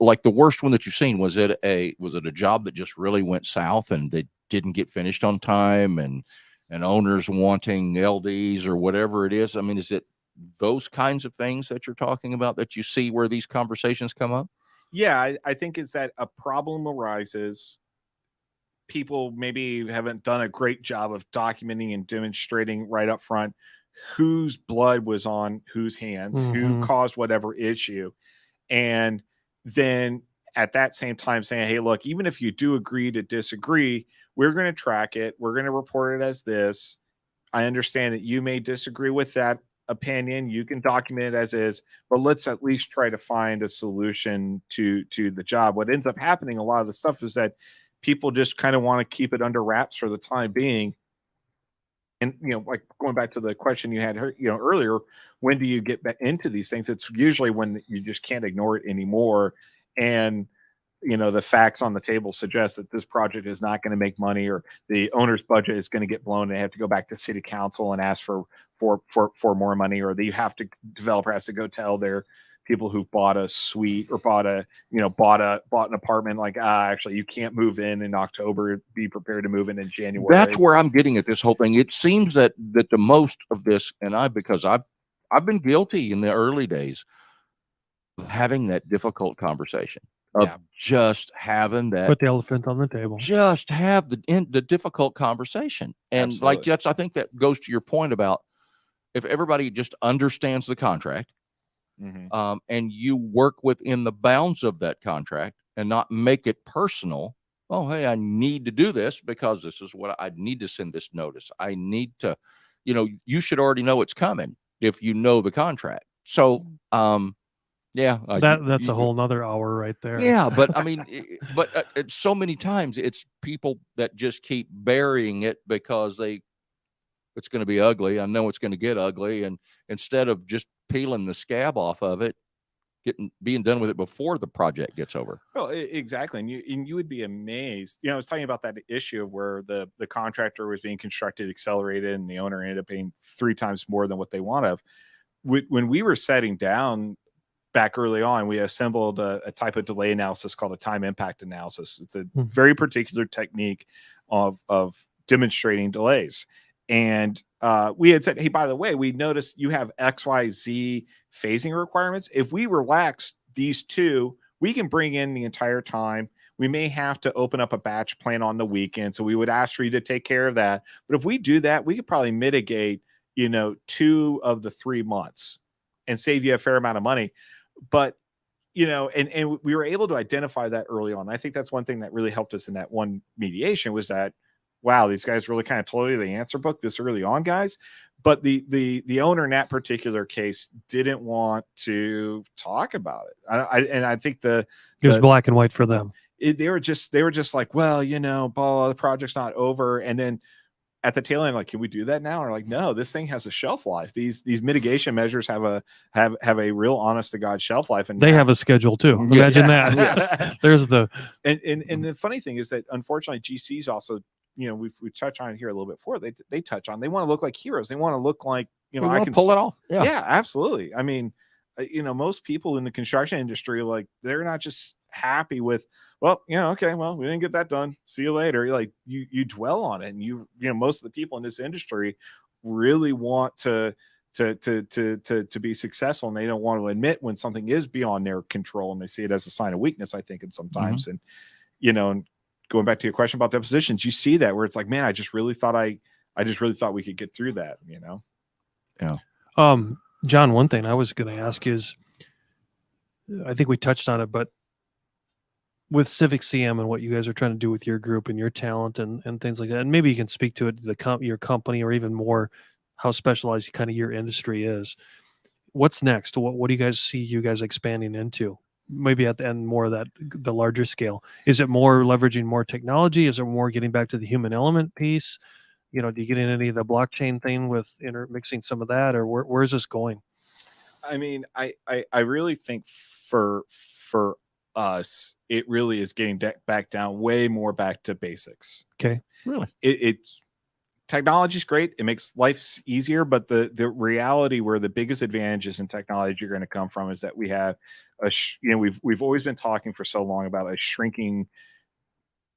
like the worst one that you've seen? Was it a job that just really went south and they didn't get finished on time, and owners wanting LDs or whatever it is? I mean, is it those kinds of things that you're talking about that you see where these conversations come up? Yeah, I think is that a problem arises. People maybe haven't done a great job of documenting and demonstrating right up front whose blood was on whose hands, who caused whatever issue. And then at that same time saying, hey, look, even if you do agree to disagree, we're going to track it. We're going to report it as this. I understand that you may disagree with that opinion. You can document it as is, but let's at least try to find a solution to the job. What ends up happening, a lot of the stuff, is that people just kind of want to keep it under wraps for the time being. And, like going back to the question you had, earlier, when do you get back into these things? It's usually when you just can't ignore it anymore. And, the facts on the table suggest that this project is not going to make money, or the owner's budget is going to get blown, and they have to go back to city council and ask for more money, or developer has to go tell their people who've bought a suite or bought an apartment, like, actually you can't move in October, be prepared to move in January. That's where I'm getting at this whole thing. It seems that the most of this, because I've been guilty in the early days of having that difficult conversation, of just having that, Put the elephant on the table. just have the difficult conversation. And Absolutely. I think that goes to your point about if everybody just understands the contract, and you work within the bounds of that contract and not make it personal. Oh, hey, I need to do this because this is what I need to send this notice. I need to, you should already know it's coming if you know the contract. So, that's a whole nother hour right there. Yeah, but I mean, so many times it's people that just keep burying it because it's going to be ugly. I know it's going to get ugly, and instead of just peeling the scab off of it, being done with it before the project gets over. Well, exactly, and you would be amazed. I was talking about that issue of where the contractor was being constructed, accelerated, and the owner ended up paying 3 times more than what they want of. When we were setting down back early on, we assembled a type of delay analysis called a time impact analysis. It's a very particular technique of demonstrating delays. And we had said, hey, by the way, we noticed you have XYZ phasing requirements. If we relax these 2, we can bring in the entire time. We may have to open up a batch plan on the weekend. So we would ask for you to take care of that. But if we do that, we could probably mitigate, 2 of the 3 months and save you a fair amount of money. But, and we were able to identify that early on. I think that's one thing that really helped us in that one mediation was that, wow, these guys really kind of told you the answer book this early on, guys. But the owner in that particular case didn't want to talk about it. I think it was black and white for them. They were just like, well, the project's not over. And then at the tail end, like, can we do that now? Or like, no, this thing has a shelf life. These mitigation measures have a real honest to God shelf life. And they have a schedule too. Imagine that. There's and the funny thing is that unfortunately GCs also, we touch on it here a little bit before. They touch on, they want to look like heroes. They want to look like, I can pull it off. Yeah, absolutely. I mean, most people in the construction industry, like, they're not just happy with, well, okay, well, we didn't get that done. See you later. Like, you dwell on it, and most of the people in this industry really want to be successful, and they don't want to admit when something is beyond their control, and they see it as a sign of weakness, I think, and sometimes, and and going back to your question about depositions, you see that where it's like, man, I just really thought we could get through that, Yeah. John, one thing I was going to ask is, I think we touched on it, but with Civic CM and what you guys are trying to do with your group and your talent and things like that, and maybe you can speak to it, your company, or even more how specialized kind of your industry is. What's next? What do you guys see you guys expanding into? Maybe at the end, more of that, the larger scale. Is it more leveraging more technology? Is it more getting back to the human element piece? Do you get in any of the blockchain thing with intermixing some of that, or where is this going? I mean, I really think for us, it really is getting back down, way more back to basics. Okay. Really? It's technology is great. It makes life easier, but the reality where the biggest advantages in technology are going to come from is that we have we've always been talking for so long about a shrinking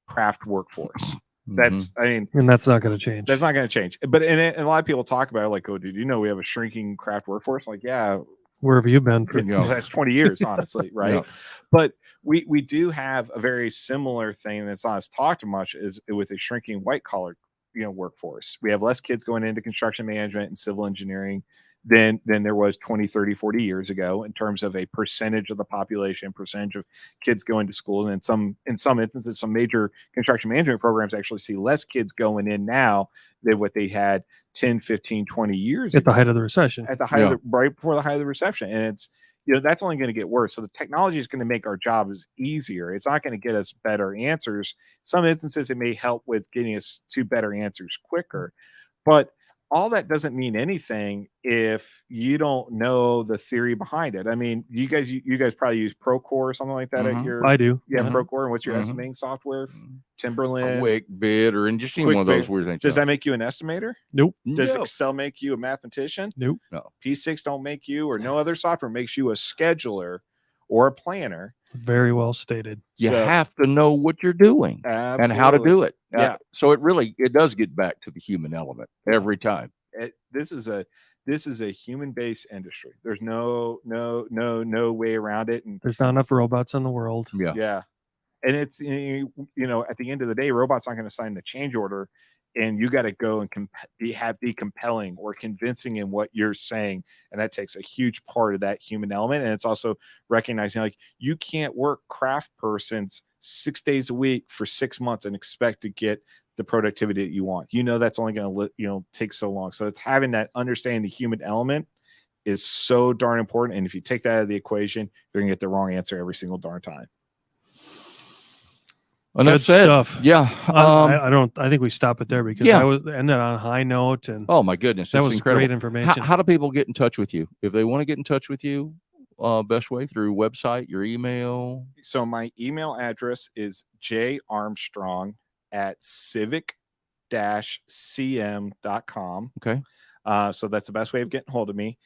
craft workforce. That's, I mean, and that's not going to change. That's not going to change. But and a lot of people talk about it like, oh, dude, we have a shrinking craft workforce? Like, yeah. Where have you been for the last 20 years, honestly, right? Yeah. But we do have a very similar thing that's not as talked much is with a shrinking white collar workforce. We have less kids going into construction management and civil engineering than there was 20, 30, 40 years ago in terms of a percentage of the population, percentage of kids going to school. And in some instances, some major construction management programs actually see less kids going in now than what they had 10, 15, 20 years at the height of the recession. At the height right before the height of the recession. And it's, that's only going to get worse. So the technology is going to make our jobs easier. It's not going to get us better answers. Some instances, it may help with getting us to better answers quicker. But all that doesn't mean anything if you don't know the theory behind it. I mean, you guys probably use Procore or something like that at Mhm. your I do. yeah, Yeah. Procore. And what's your Mhm. estimating software? Mhm. Timberland. Quick bid or just any Quick one of those Bid. weird things. Does that make you an estimator? Nope. Does No. Excel make you a mathematician? Nope. No. P6 don't make you, or no other software makes you a scheduler or a planner. Very well stated. You So- have to know what you're doing and how to Absolutely. do it. Yeah. So it does get back to the human element every time. This is a human-based industry. There's no way around it. And There's not enough robots in the world. Yeah. yeah, and it's at the end of the day, robots not going to sign the change order, and you got to go and be compelling or convincing in what you're saying, and that takes a huge part of that human element. And it's also recognizing like you can't work craft persons 6 days a week for 6 months and expect to get the productivity that you want. That's only going to take so long. So it's having that understanding the human element is so darn important. And if you take that out of the equation, you're going to get the wrong answer every single darn time. Enough Good said. stuff. Yeah. I think we stop it there because Yeah. I was ended on a high note, and Oh my goodness, that it's was incredible. great information. How do people get in touch with you if they want to get in touch with you? Best way through website, your email. So my email address is jarmstrong@civic-cm.com. Okay. So that's the best way of getting hold of me.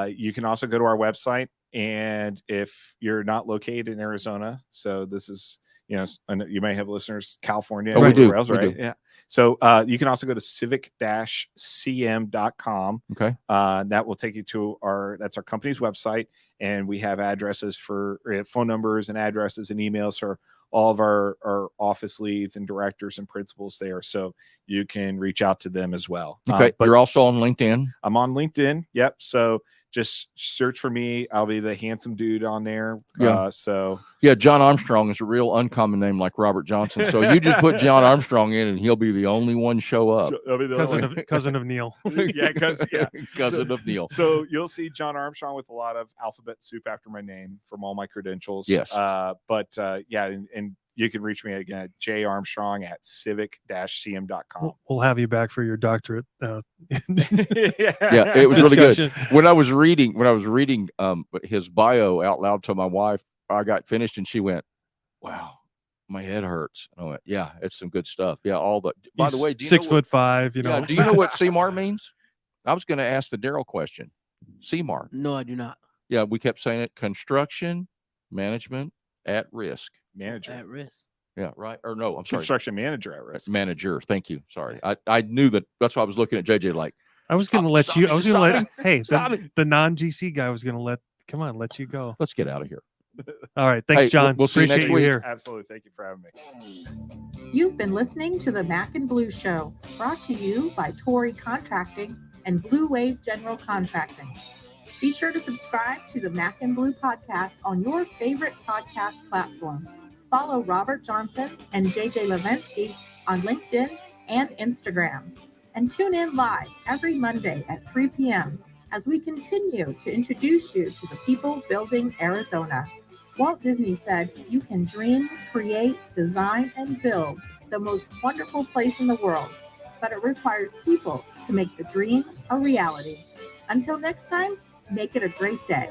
You can also go to our website, and if you're not located in Arizona, so this is, I know you may have listeners California, Oh, we do. else, We right? do. Yeah. So you can also go to civic-cm.com. Okay. That will take you to that's our company's website, and we have addresses for phone numbers and addresses and emails for all of our office leads and directors and principals there, so you can reach out to them as well. Okay. But You're also on LinkedIn. I'm on LinkedIn. Yep. So just search for me. I'll be the handsome dude on there. Yeah. So Yeah, John Armstrong is a real uncommon name like Robert Johnson. So you just put John Armstrong in, and he'll be the only one show up. I'll be the cousin of Neil. yeah, Cousin of Neil. So you'll see John Armstrong with a lot of alphabet soup after my name from all my credentials. Yes. And you can reach me again at jarmstrong@civic-cm.com. We'll have you back for your doctorate. Yeah, it was really discussion. good. When I was reading his bio out loud to my wife, I got finished and she went, "Wow, my head hurts." And I went, "Yeah, it's some good stuff." Yeah, by the way, do you know 6'5", Yeah, do you know what CMAR means? I was going to ask the Daryl question. CMAR. No, I do not. Yeah, we kept saying it. Construction management at risk. Manager. At risk. Yeah, right. Or no, I'm sorry. Construction manager at risk. Manager. Thank you. Sorry. I knew that. That's why I was looking at JJ like, I was going to let Stop you. it, I was going to stop let. Hey, Stop it. the non-GC guy was going to let you go. let's get out of here. All right. Thanks, Hey, John. we'll see you Appreciate next you week. here. Absolutely. Thank you for having me. You've been listening to the Mac and Blue Show, brought to you by Torrey Contracting and Blue Wave General Contracting. Be sure to subscribe to the Mac and Blue podcast on your favorite podcast platform. Follow Robert Johnson and JJ Levensky on LinkedIn and Instagram. And tune in live every Monday at 3 p.m. as we continue to introduce you to the people building Arizona. Walt Disney said, "You can dream, create, design, and build the most wonderful place in the world, but it requires people to make the dream a reality." Until next time, make it a great day.